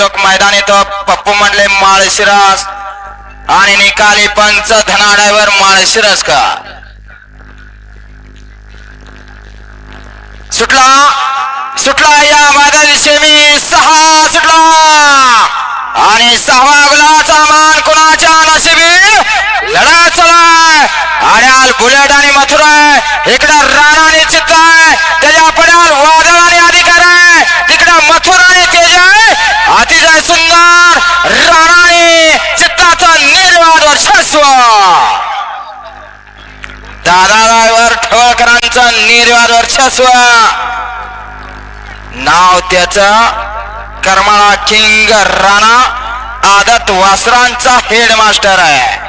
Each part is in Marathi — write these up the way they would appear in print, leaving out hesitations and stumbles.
मैदान येतो पप्पू म्हणले माळशिरस आणि निकाली पंच धना ड्रायव्हर माळशिरस का सुटला सुटला या मैदानी शेमी 6 सुटला आणि 6वा गुलाचा मान कोणाच्या नशिबी लढा चलाय आणि बुलेट आणि मथुरा इकडे राणा आणि चित्त आहे त्याच्या पड्यावर वादळ आणि अधिकार आहे तिकडे मथुरा आणि तेज आहे अतिशय सुंदर राणा चित्ताचा निर्वाद वर्चस्व दादा ड्रायव्हर ठोळकरांचं निर्वाद वर्चस्व नाव त्याचं करमाळा किंग राणा आदत वासरांचा हेडमास्टर आहे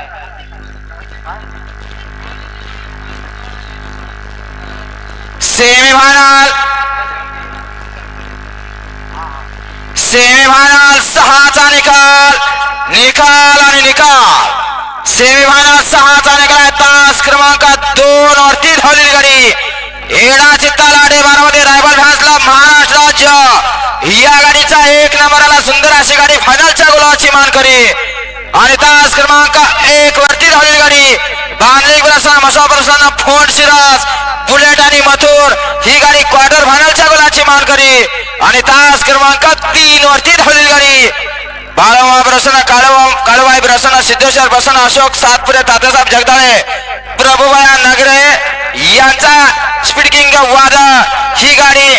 सेमीफायनल 6चा निकाल आणि निकाल सेमीफायनल 6चा निकाल तास क्रमांक 2 वरती धावलेली गाडी एडा चित्ता लाडे बारामती रायबल भासला महाराष्ट्र राज्य या गाडीचा 1 नंबरला सुंदर अशी गाडी फायनलच्या गुलाची मानकरी आणि तास क्रमांक 1 वरती धावलेली गाडी बांधली प्रसन्न मसा प्रसन्न फोर्ट शिरास बुलेट आणि मथुर ही गाडी क्वार्टर फायनलच्या गुलाची मानकरी आणि तास क्रमांक 3 वरती धावलेली गाडी बाळवा प्रसन्न काळवाई प्रसन्न सिद्धेश्वर प्रसन्न अशोक सातपुरे तात्यासाहेब जगदाळे प्रभुबाया नगरे यांचा स्पीड किंग वादळ ही गाडी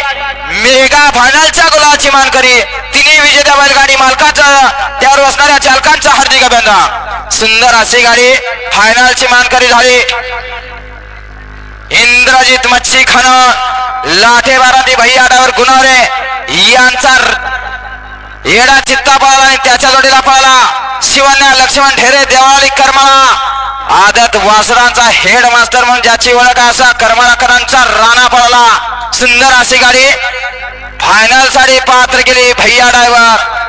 मेगा फायनलच्या गुलाची मानकरी तिन्ही विजेत्या बैलगाडी मालकांचा त्यावर बसणाऱ्या चालकांचा हार्दिक अभिनंदन सुंदर अशी गाडी फायनलची मानकरी झाली इंद्रजित मच्छी खान लाठे बाराती भैया ड्रायव्हर गुणारे यांचा येडा चित्ता पळाला आणि त्याच्या जोडीला पळाला शिवन्या लक्ष्मण ढेरे देवाळी करमाळा आदत वासरांचा हेड मास्टर म्हणून ज्याची ओळख असा करमाळाकरांचा राणा पळाला सुंदर अशी गाडी फायनल साठी पात्र केली भैया ड्रायव्हर